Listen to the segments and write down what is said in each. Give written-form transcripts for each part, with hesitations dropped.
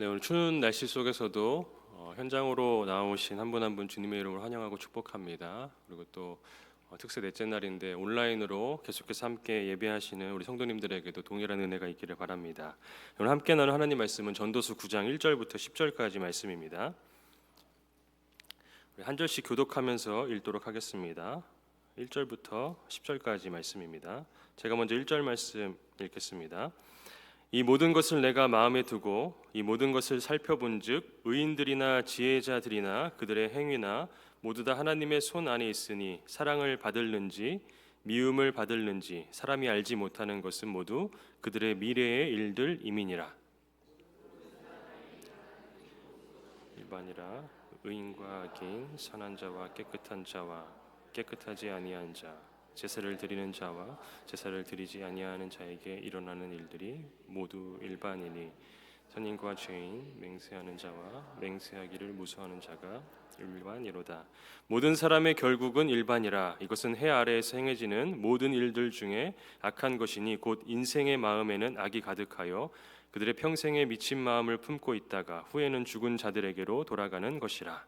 네, 오늘 추운 날씨 속에서도 현장으로 나오신 한 분 한 분 주님의 이름으로 환영하고 축복합니다. 그리고 또 특세 넷째 날인데 온라인으로 계속해서 함께 예배하시는 우리 성도님들에게도 동일한 은혜가 있기를 바랍니다. 오늘 함께 나눌 하나님 말씀은 전도서 9장 1절부터 10절까지 말씀입니다. 우리 한 절씩 교독하면서 읽도록 하겠습니다. 1절부터 10절까지 말씀입니다. 제가 먼저 1절 말씀 읽겠습니다. 이 모든 것을 내가 마음에 두고 이 모든 것을 살펴본즉 의인들이나 지혜자들이나 그들의 행위나 모두 다 하나님의 손 안에 있으니 사랑을 받을는지 미움을 받을는지 사람이 알지 못하는 것은 모두 그들의 미래의 일들임이니라. 일반이라 의인과 악인 선한 자와 깨끗한 자와 깨끗하지 아니한 자 제사를 드리는 자와 제사를 드리지 아니하는 자에게 일어나는 일들이 모두 일반이니 선인과 죄인 맹세하는 자와 맹세하기를 무서워하는 자가 일반이로다. 모든 사람의 결국은 일반이라. 이것은 해 아래에서 행해지는 모든 일들 중에 악한 것이니 곧 인생의 마음에는 악이 가득하여 그들의 평생에 미친 마음을 품고 있다가 후에는 죽은 자들에게로 돌아가는 것이라.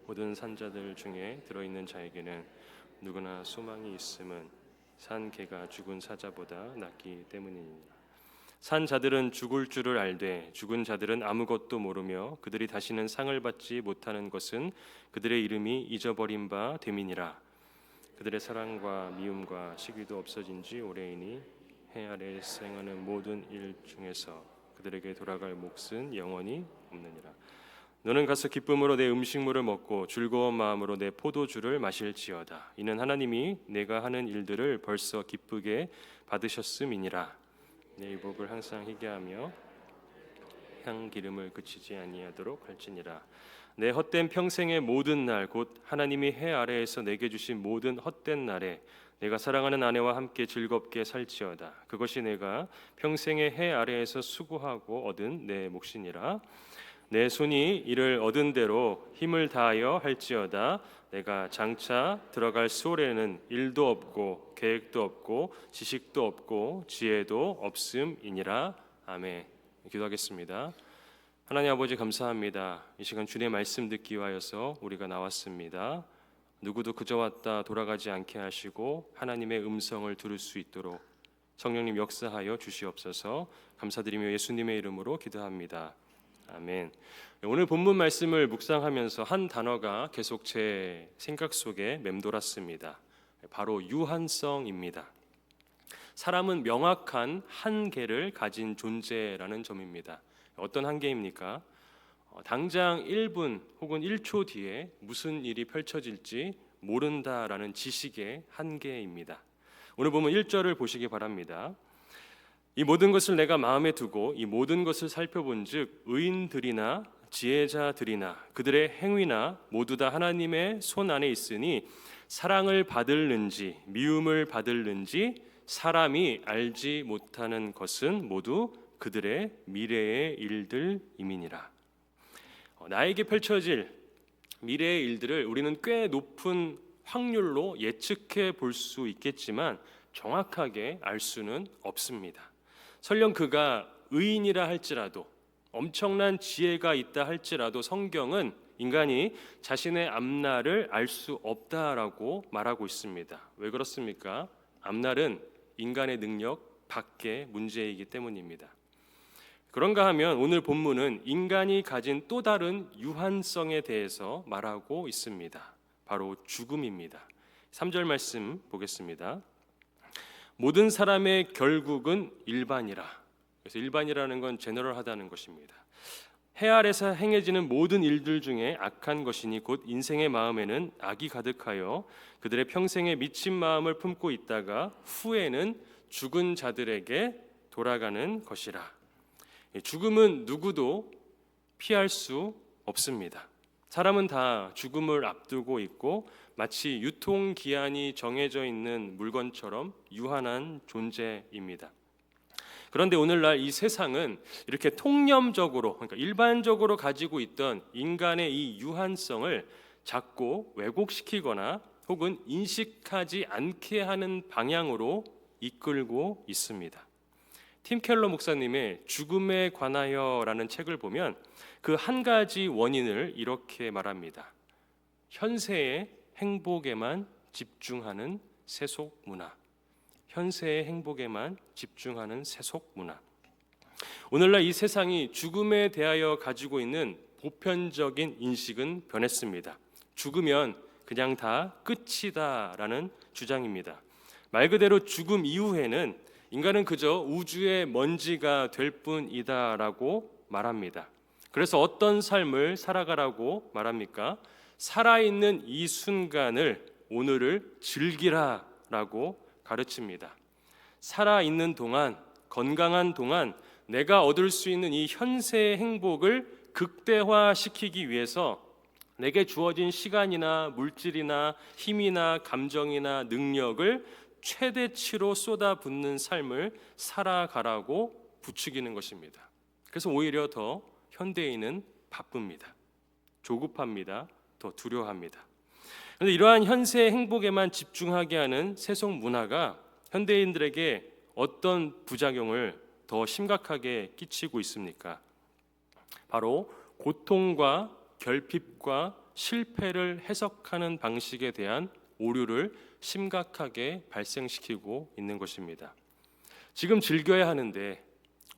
모든 산자들 중에 들어있는 자에게는 누구나 소망이 있음은 산 개가 죽은 사자보다 낫기 때문이니라. 산 자들은 죽을 줄을 알되 죽은 자들은 아무것도 모르며 그들이 다시는 상을 받지 못하는 것은 그들의 이름이 잊어버린 바 됨이니라. 그들의 사랑과 미움과 시기도 없어진 지 오래이니 해 아래에서 행하는 모든 일 중에서 그들에게 돌아갈 몫은 영원히 없느니라. 너는 가서 기쁨으로 내 음식물을 먹고 즐거운 마음으로 내 포도주를 마실지어다. 이는 하나님이 내가 하는 일들을 벌써 기쁘게 받으셨음이니라. 내 의복을 항상 희게 하며 향 기름을 그치지 아니하도록 할지니라. 내 헛된 평생의 모든 날 곧 하나님이 해 아래에서 내게 주신 모든 헛된 날에 내가 사랑하는 아내와 함께 즐겁게 살지어다. 그것이 내가 평생의 해 아래에서 수고하고 얻은 내 몫이니라. 내 손이 이를 얻은 대로 힘을 다하여 할지어다. 내가 장차 들어갈 수월에는 일도 없고 계획도 없고 지식도 없고 지혜도 없음이니라. 아멘. 기도하겠습니다. 하나님 아버지 감사합니다. 이 시간 주님의 말씀 듣기 위하여서 우리가 나왔습니다. 누구도 그저 왔다 돌아가지 않게 하시고 하나님의 음성을 들을 수 있도록 성령님 역사하여 주시옵소서. 감사드리며 예수님의 이름으로 기도합니다. 아멘. 오늘 본문 말씀을 묵상하면서 한 단어가 계속 제 생각 속에 맴돌았습니다. 바로 유한성입니다. 사람은 명확한 한계를 가진 존재라는 점입니다. 어떤 한계입니까? 당장 1분 혹은 1초 뒤에 무슨 일이 펼쳐질지 모른다라는 지식의 한계입니다. 오늘 보면 1절을 보시기 바랍니다. 이 모든 것을 내가 마음에 두고 이 모든 것을 살펴본즉 의인들이나 지혜자들이나 그들의 행위나 모두 다 하나님의 손 안에 있으니 사랑을 받을는지 미움을 받을는지 사람이 알지 못하는 것은 모두 그들의 미래의 일들임이니라. 나에게 펼쳐질 미래의 일들을 우리는 꽤 높은 확률로 예측해 볼 수 있겠지만 정확하게 알 수는 없습니다. 설령 그가 의인이라 할지라도 엄청난 지혜가 있다 할지라도 성경은 인간이 자신의 앞날을 알 수 없다라고 말하고 있습니다. 왜 그렇습니까? 앞날은 인간의 능력 밖의 문제이기 때문입니다. 그런가 하면 오늘 본문은 인간이 가진 또 다른 유한성에 대해서 말하고 있습니다. 바로 죽음입니다. 3절 말씀 보겠습니다. 모든 사람의 결국은 일반이라. 그래서 일반이라는 건 제너럴하다는 것입니다. 해 아래서 행해지는 모든 일들 중에 악한 것이니 곧 인생의 마음에는 악이 가득하여 그들의 평생에 미친 마음을 품고 있다가 후에는 죽은 자들에게 돌아가는 것이라. 죽음은 누구도 피할 수 없습니다. 사람은 다 죽음을 앞두고 있고 마치 유통기한이 정해져 있는 물건처럼 유한한 존재입니다. 그런데 오늘날 이 세상은 이렇게 통념적으로, 그러니까 일반적으로 가지고 있던 인간의 이 유한성을 자꾸 왜곡시키거나 혹은 인식하지 않게 하는 방향으로 이끌고 있습니다. 팀 켈러 목사님의 죽음에 관하여라는 책을 보면 그 한 가지 원인을 이렇게 말합니다. 현세의 행복에만 집중하는 세속 문화. 현세의 행복에만 집중하는 세속 문화. 오늘날 이 세상이 죽음에 대하여 가지고 있는 보편적인 인식은 변했습니다. 죽으면 그냥 다 끝이다라는 주장입니다. 말 그대로 죽음 이후에는 인간은 그저 우주의 먼지가 될 뿐이다라고 말합니다. 그래서 어떤 삶을 살아가라고 말합니까? 살아있는 이 순간을, 오늘을 즐기라라고 가르칩니다. 살아있는 동안, 건강한 동안 내가 얻을 수 있는 이 현세의 행복을 극대화시키기 위해서 내게 주어진 시간이나 물질이나 힘이나 감정이나 능력을 최대치로 쏟아붓는 삶을 살아가라고 부추기는 것입니다. 그래서 오히려 더 현대인은 바쁩니다. 조급합니다. 더 두려워합니다. 그런데 이러한 현세의 행복에만 집중하게 하는 세속 문화가 현대인들에게 어떤 부작용을 더 심각하게 끼치고 있습니까? 바로 고통과 결핍과 실패를 해석하는 방식에 대한 오류를 심각하게 발생시키고 있는 것입니다. 지금 즐겨야 하는데,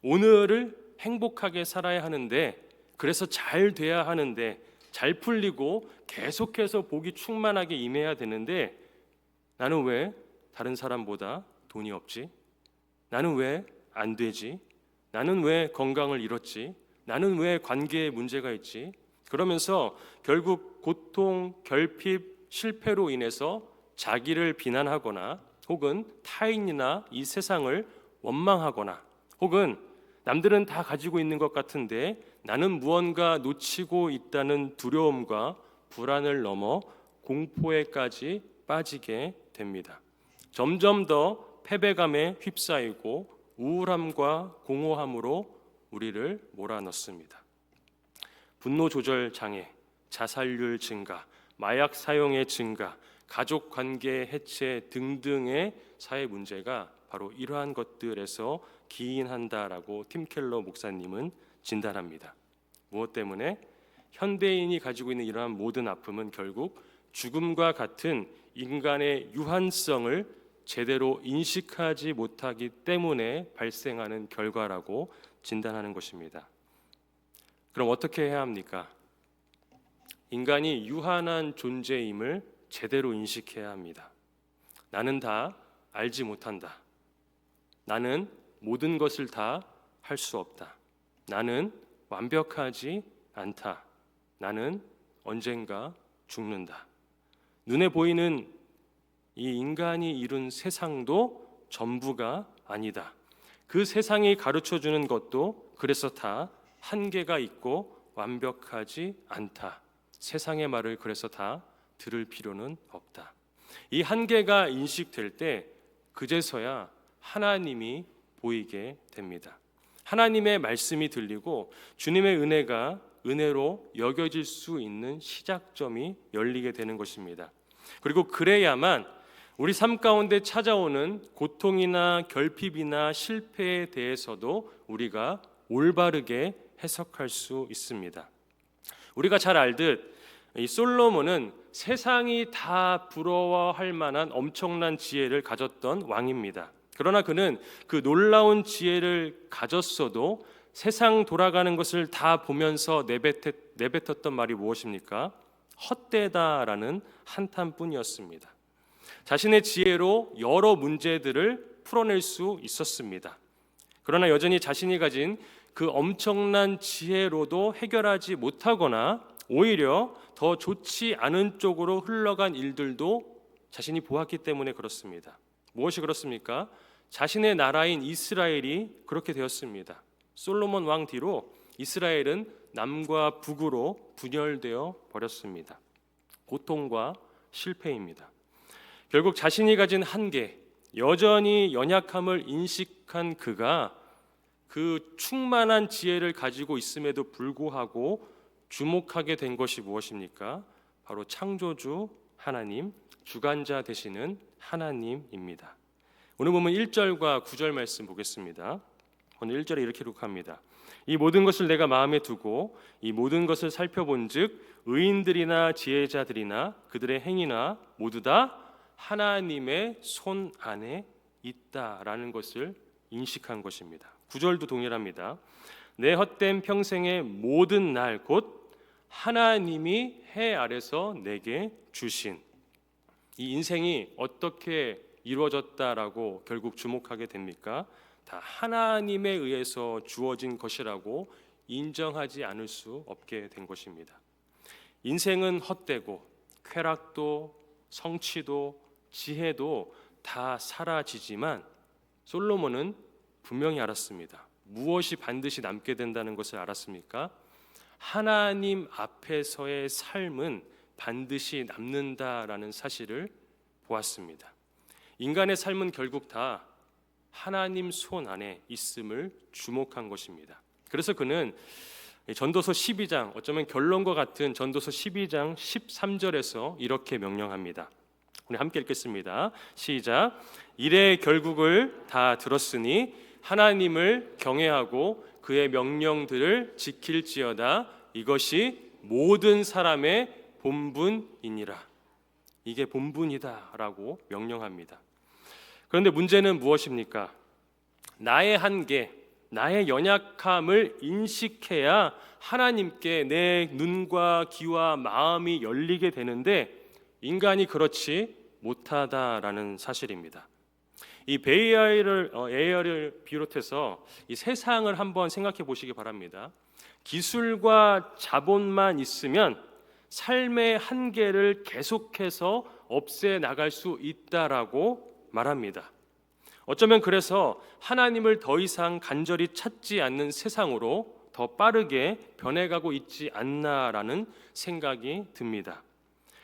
오늘을 행복하게 살아야 하는데, 그래서 잘 돼야 하는데, 잘 풀리고 계속해서 복이 충만하게 임해야 되는데, 나는 왜 다른 사람보다 돈이 없지? 나는 왜 안 되지? 나는 왜 건강을 잃었지? 나는 왜 관계에 문제가 있지? 그러면서 결국 고통, 결핍, 실패로 인해서 자기를 비난하거나 혹은 타인이나 이 세상을 원망하거나 혹은 남들은 다 가지고 있는 것 같은데 나는 무언가 놓치고 있다는 두려움과 불안을 넘어 공포에까지 빠지게 됩니다. 점점 더 패배감에 휩싸이고 우울함과 공허함으로 우리를 몰아넣습니다. 분노 조절 장애, 자살률 증가, 마약 사용의 증가, 가족 관계 해체 등등의 사회 문제가 바로 이러한 것들에서 기인한다라고 팀 켈러 목사님은 진단합니다. 무엇 때문에? 현대인이 가지고 있는 이러한 모든 아픔은 결국 죽음과 같은 인간의 유한성을 제대로 인식하지 못하기 때문에 발생하는 결과라고 진단하는 것입니다. 그럼 어떻게 해야 합니까? 인간이 유한한 존재임을 제대로 인식해야 합니다. 나는 다 알지 못한다. 나는 모든 것을 다 할 수 없다. 나는 완벽하지 않다. 나는 언젠가 죽는다. 눈에 보이는 이 인간이 이룬 세상도 전부가 아니다. 그 세상이 가르쳐주는 것도 그래서 다 한계가 있고 완벽하지 않다. 세상의 말을 그래서 다 들을 필요는 없다. 이 한계가 인식될 때 그제서야 하나님이 보이게 됩니다. 하나님의 말씀이 들리고 주님의 은혜가 은혜로 여겨질 수 있는 시작점이 열리게 되는 것입니다. 그리고 그래야만 우리 삶 가운데 찾아오는 고통이나 결핍이나 실패에 대해서도 우리가 올바르게 해석할 수 있습니다. 우리가 잘 알듯 이 솔로몬은 세상이 다 부러워할 만한 엄청난 지혜를 가졌던 왕입니다. 그러나 그는 그 놀라운 지혜를 가졌어도 세상 돌아가는 것을 다 보면서 내뱉었던 말이 무엇입니까? 헛되다라는 한탄뿐이었습니다. 자신의 지혜로 여러 문제들을 풀어낼 수 있었습니다. 그러나 여전히 자신이 가진 그 엄청난 지혜로도 해결하지 못하거나 오히려 더 좋지 않은 쪽으로 흘러간 일들도 자신이 보았기 때문에 그렇습니다. 무엇이 그렇습니까? 자신의 나라인 이스라엘이 그렇게 되었습니다. 솔로몬 왕 뒤로 이스라엘은 남과 북으로 분열되어 버렸습니다. 고통과 실패입니다. 결국 자신이 가진 한계, 여전히 연약함을 인식한 그가 그 충만한 지혜를 가지고 있음에도 불구하고 주목하게 된 것이 무엇입니까? 바로 창조주 하나님, 주관자 되시는 하나님입니다. 오늘 보면 1절과 9절 말씀 보겠습니다. 오늘 1절에 이렇게 기록합니다. 이 모든 것을 내가 마음에 두고 이 모든 것을 살펴본즉 의인들이나 지혜자들이나 그들의 행위나 모두 다 하나님의 손 안에 있다라는 것을 인식한 것입니다. 9절도 동일합니다. 내 헛된 평생의 모든 날 곧 하나님이 해 아래서 내게 주신, 이 인생이 어떻게 이루어졌다라고 결국 주목하게 됩니까? 다 하나님에 의해서 주어진 것이라고 인정하지 않을 수 없게 된 것입니다. 인생은 헛되고 쾌락도 성취도 지혜도 다 사라지지만 솔로몬은 분명히 알았습니다. 무엇이 반드시 남게 된다는 것을 알았습니까? 하나님 앞에서의 삶은 반드시 남는다라는 사실을 보았습니다. 인간의 삶은 결국 다 하나님 손 안에 있음을 주목한 것입니다. 그래서 그는 전도서 12장, 어쩌면 결론과 같은 전도서 12장 13절에서 이렇게 명령합니다. 우리 함께 읽겠습니다. 시작. 이래 결국을 다 들었으니 하나님을 경외하고 그의 명령들을 지킬지어다. 이것이 모든 사람의 본분이니라. 이게 본분이다라고 명령합니다. 그런데 문제는 무엇입니까? 나의 한계, 나의 연약함을 인식해야 하나님께 내 눈과 귀와 마음이 열리게 되는데 인간이 그렇지 못하다라는 사실입니다. 이 AI를 비롯해서 이 세상을 한번 생각해 보시기 바랍니다. 기술과 자본만 있으면 삶의 한계를 계속해서 없애 나갈 수 있다라고 말합니다. 어쩌면 그래서 하나님을 더 이상 간절히 찾지 않는 세상으로 더 빠르게 변해가고 있지 않나라는 생각이 듭니다.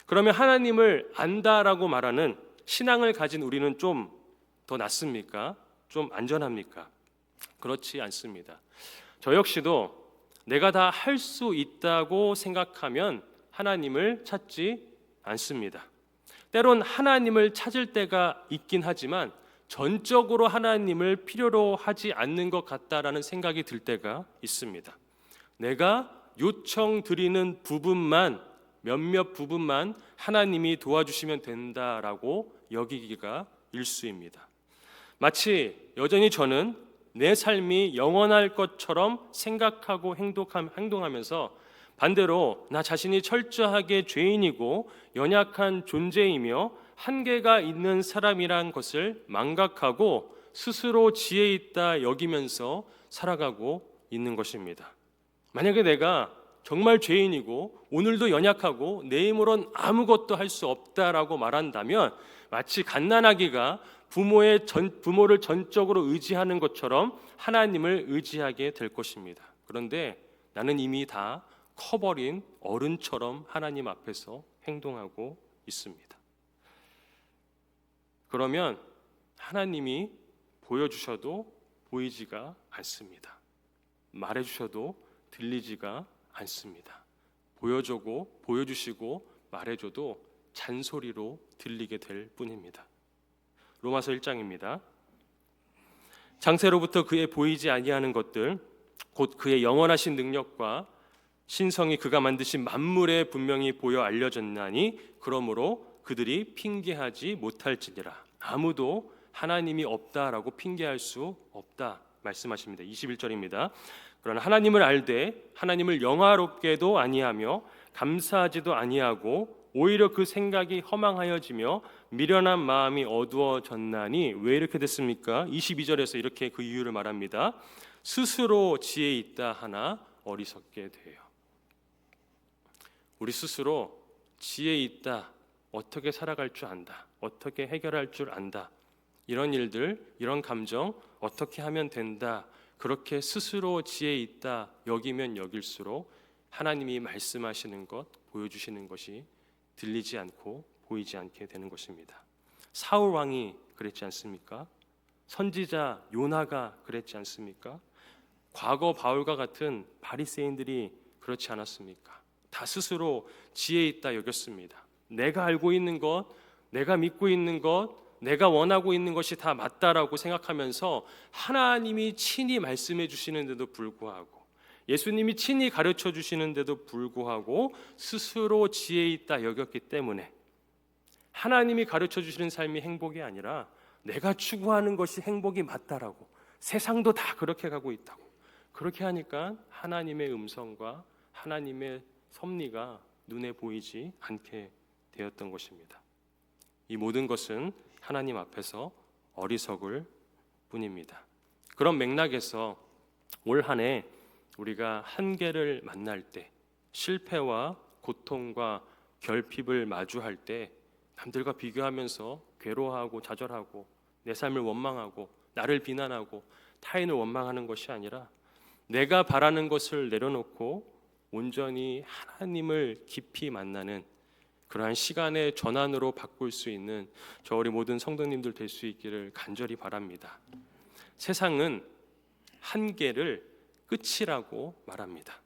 그러면 하나님을 안다라고 말하는 신앙을 가진 우리는 좀 더 낫습니까? 좀 안전합니까? 그렇지 않습니다. 저 역시도 내가 다 할 수 있다고 생각하면 하나님을 찾지 않습니다. 때론 하나님을 찾을 때가 있긴 하지만 전적으로 하나님을 필요로 하지 않는 것 같다라는 생각이 들 때가 있습니다. 내가 요청드리는 부분만, 몇몇 부분만 하나님이 도와주시면 된다라고 여기기가 일쑤입니다. 마치 여전히 저는 내 삶이 영원할 것처럼 생각하고 행동하면서 반대로 나 자신이 철저하게 죄인이고 연약한 존재이며 한계가 있는 사람이란 것을 망각하고 스스로 지혜 있다 여기면서 살아가고 있는 것입니다. 만약에 내가 정말 죄인이고 오늘도 연약하고 내 힘으론 아무것도 할 수 없다라고 말한다면 마치 갓난아기가 부모를 전적으로 의지하는 것처럼 하나님을 의지하게 될 것입니다. 그런데 나는 이미 다 커버린 어른처럼 하나님 앞에서 행동하고 있습니다. 그러면 하나님이 보여주셔도 보이지가 않습니다. 말해주셔도 들리지가 않습니다. 보여주시고 말해줘도 잔소리로 들리게 될 뿐입니다. 로마서 1장입니다. 장세로부터 그의 보이지 아니하는 것들 곧 그의 영원하신 능력과 신성이 그가 만드신 만물에 분명히 보여 알려졌나니 그러므로 그들이 핑계하지 못할지니라. 아무도 하나님이 없다라고 핑계할 수 없다 말씀하십니다. 21절입니다. 그러나 하나님을 알되 하나님을 영화롭게도 아니하며 감사하지도 아니하고 오히려 그 생각이 허망하여지며 미련한 마음이 어두워졌나니 왜 이렇게 됐습니까? 22절에서 이렇게 그 이유를 말합니다. 스스로 지혜 있다 하나 어리석게 돼요. 우리 스스로 지혜 있다, 어떻게 살아갈 줄 안다, 어떻게 해결할 줄 안다, 이런 일들, 이런 감정 어떻게 하면 된다, 그렇게 스스로 지혜 있다 여기면 여길수록 하나님이 말씀하시는 것, 보여주시는 것이 들리지 않고 보이지 않게 되는 것입니다. 사울 왕이 그랬지 않습니까? 선지자 요나가 그랬지 않습니까? 과거 바울과 같은 바리새인들이 그렇지 않았습니까? 다 스스로 지혜 있다 여겼습니다. 내가 알고 있는 것, 내가 믿고 있는 것, 내가 원하고 있는 것이 다 맞다라고 생각하면서 하나님이 친히 말씀해 주시는데도 불구하고, 예수님이 친히 가르쳐 주시는데도 불구하고 스스로 지혜 있다 여겼기 때문에 하나님이 가르쳐 주시는 삶이 행복이 아니라 내가 추구하는 것이 행복이 맞다라고, 세상도 다 그렇게 가고 있다고, 그렇게 하니까 하나님의 음성과 하나님의 섭리가 눈에 보이지 않게 되었던 것입니다. 이 모든 것은 하나님 앞에서 어리석을 뿐입니다. 그런 맥락에서 올 한 해 우리가 한계를 만날 때, 실패와 고통과 결핍을 마주할 때 남들과 비교하면서 괴로워하고 좌절하고 내 삶을 원망하고 나를 비난하고 타인을 원망하는 것이 아니라 내가 바라는 것을 내려놓고 온전히 하나님을 깊이 만나는 그러한 시간의 전환으로 바꿀 수 있는 저 우리 모든 성도님들 될 수 있기를 간절히 바랍니다. 세상은 한계를 끝이라고 말합니다.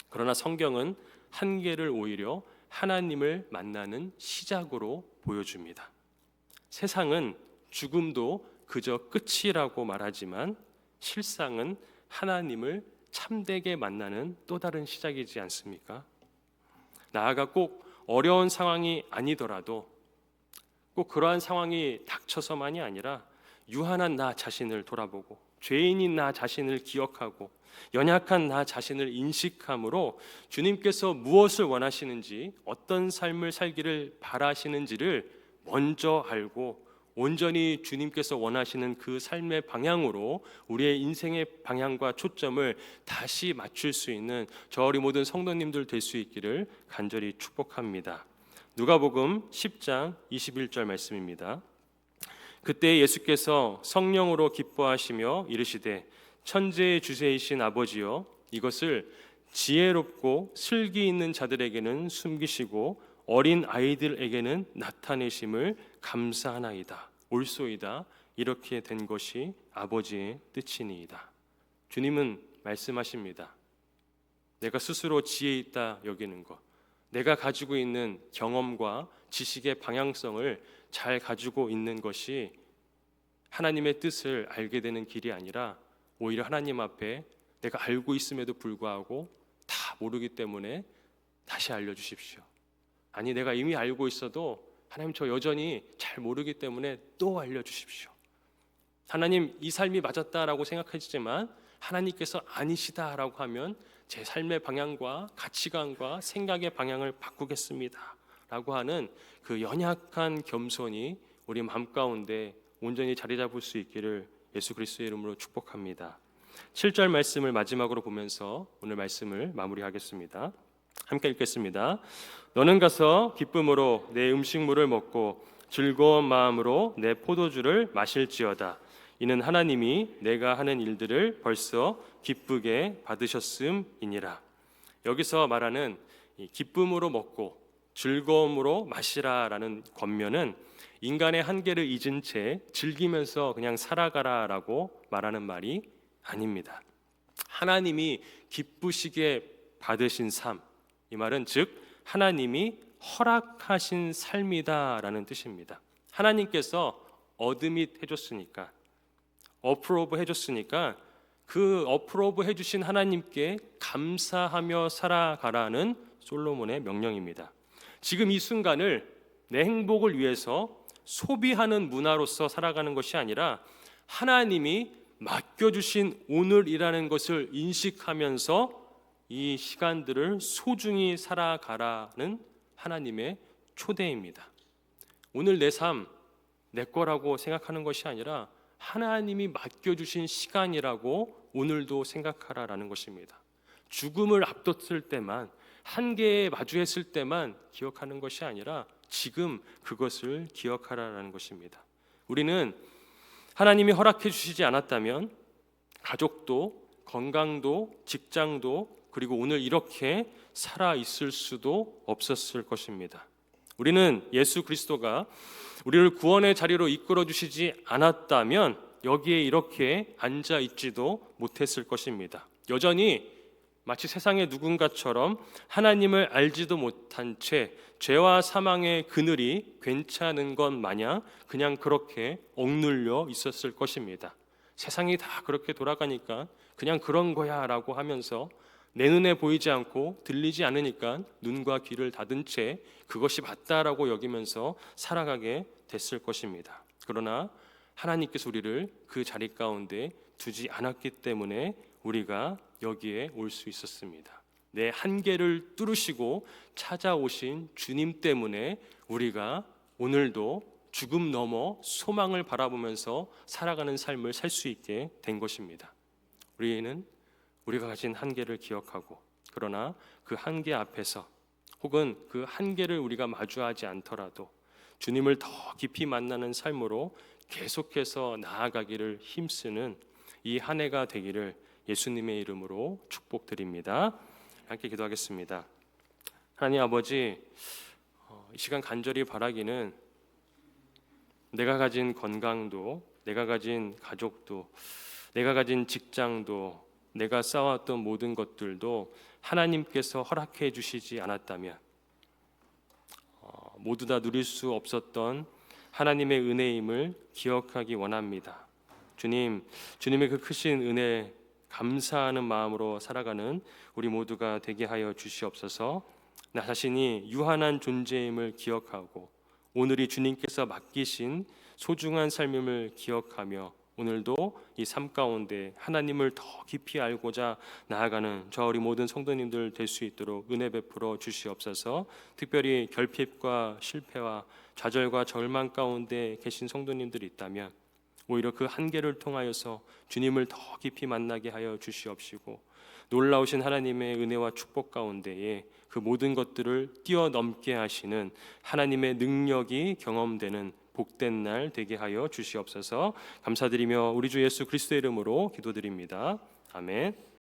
그러나 성경은 한계를 오히려 하나님을 만나는 시작으로 보여줍니다. 세상은 죽음도 그저 끝이라고 말하지만 실상은 하나님을 참되게 만나는 또 다른 시작이지 않습니까? 나아가 꼭 어려운 상황이 아니더라도, 꼭 그러한 상황이 닥쳐서만이 아니라 유한한 나 자신을 돌아보고 죄인인 나 자신을 기억하고 연약한 나 자신을 인식함으로 주님께서 무엇을 원하시는지, 어떤 삶을 살기를 바라시는지를 먼저 알고 온전히 주님께서 원하시는 그 삶의 방향으로 우리의 인생의 방향과 초점을 다시 맞출 수 있는 저 우리 모든 성도님들 될 수 있기를 간절히 축복합니다. 누가복음 10장 21절 말씀입니다. 그때 예수께서 성령으로 기뻐하시며 이르시되 천지의 주세이신 아버지여, 이것을 지혜롭고 슬기 있는 자들에게는 숨기시고 어린 아이들에게는 나타내심을 감사하나이다. 옳소이다. 이렇게 된 것이 아버지의 뜻이니이다. 주님은 말씀하십니다. 내가 스스로 지혜 있다 여기는 것, 내가 가지고 있는 경험과 지식의 방향성을 잘 가지고 있는 것이 하나님의 뜻을 알게 되는 길이 아니라 오히려 하나님 앞에 내가 알고 있음에도 불구하고 다 모르기 때문에 다시 알려주십시오. 아니, 내가 이미 알고 있어도 하나님, 저 여전히 잘 모르기 때문에 또 알려주십시오. 하나님, 이 삶이 맞았다라고 생각하시지만 하나님께서 아니시다라고 하면 제 삶의 방향과 가치관과 생각의 방향을 바꾸겠습니다 라고 하는 그 연약한 겸손이 우리 마음 가운데 온전히 자리 잡을 수 있기를 예수 그리스도의 이름으로 축복합니다. 7절 말씀을 마지막으로 보면서 오늘 말씀을 마무리하겠습니다. 함께 읽겠습니다. 너는 가서 기쁨으로 내 음식물을 먹고 즐거운 마음으로 내 포도주를 마실지어다. 이는 하나님이 내가 하는 일들을 벌써 기쁘게 받으셨음이니라. 여기서 말하는 이 기쁨으로 먹고 즐거움으로 마시라라는 권면은 인간의 한계를 잊은 채 즐기면서 그냥 살아가라라고 말하는 말이 아닙니다. 하나님이 기쁘시게 받으신 삶, 이 말은 즉 하나님이 허락하신 삶이다라는 뜻입니다. 하나님께서 어드밋 해줬으니까, 어프로브 해줬으니까 그 어프로브 해주신 하나님께 감사하며 살아가라는 솔로몬의 명령입니다. 지금 이 순간을 내 행복을 위해서 소비하는 문화로서 살아가는 것이 아니라 하나님이 맡겨주신 오늘이라는 것을 인식하면서 이 시간들을 소중히 살아가라는 하나님의 초대입니다. 오늘 내 삶, 내 거라고 생각하는 것이 아니라 하나님이 맡겨주신 시간이라고 오늘도 생각하라라는 것입니다. 죽음을 앞뒀을 때만, 한계에 마주했을 때만 기억하는 것이 아니라 지금 그것을 기억하라라는 것입니다. 우리는 하나님이 허락해 주시지 않았다면 가족도, 건강도, 직장도, 그리고 오늘 이렇게 살아 있을 수도 없었을 것입니다. 우리는 예수 그리스도가 우리를 구원의 자리로 이끌어 주시지 않았다면 여기에 이렇게 앉아 있지도 못했을 것입니다. 여전히 마치 세상의 누군가처럼 하나님을 알지도 못한 채 죄와 사망의 그늘이 괜찮은 것 마냥 그냥 그렇게 억눌려 있었을 것입니다. 세상이 다 그렇게 돌아가니까 그냥 그런 거야 라고 하면서 내 눈에 보이지 않고 들리지 않으니까 눈과 귀를 닫은 채 그것이 맞다라고 여기면서 살아가게 됐을 것입니다. 그러나 하나님께서 우리를 그 자리 가운데 두지 않았기 때문에 우리가 여기에 올 수 있었습니다. 내 한계를 뚫으시고 찾아오신 주님 때문에 우리가 오늘도 죽음 넘어 소망을 바라보면서 살아가는 삶을 살 수 있게 된 것입니다. 우리는 우리가 가진 한계를 기억하고, 그러나 그 한계 앞에서 혹은 그 한계를 우리가 마주하지 않더라도 주님을 더 깊이 만나는 삶으로 계속해서 나아가기를 힘쓰는 이 한 해가 되기를 예수님의 이름으로 축복드립니다. 함께 기도하겠습니다. 하나님 아버지, 이 시간 간절히 바라기는 내가 가진 건강도, 내가 가진 가족도, 내가 가진 직장도, 내가 쌓아왔던 모든 것들도 하나님께서 허락해 주시지 않았다면 모두 다 누릴 수 없었던 하나님의 은혜임을 기억하기 원합니다. 주님, 주님의 그 크신 은혜 감사하는 마음으로 살아가는 우리 모두가 되게 하여 주시옵소서. 나 자신이 유한한 존재임을 기억하고 오늘이 주님께서 맡기신 소중한 삶임을 기억하며 오늘도 이 삶 가운데 하나님을 더 깊이 알고자 나아가는 저 우리 모든 성도님들 될 수 있도록 은혜 베풀어 주시옵소서. 특별히 결핍과 실패와 좌절과 절망 가운데 계신 성도님들이 있다면 오히려 그 한계를 통하여서 주님을 더 깊이 만나게 하여 주시옵시고, 놀라우신 하나님의 은혜와 축복 가운데에 그 모든 것들을 뛰어넘게 하시는 하나님의 능력이 경험되는 복된 날 되게 하여 주시옵소서. 감사드리며 우리 주 예수 그리스도의 이름으로 기도드립니다. 아멘.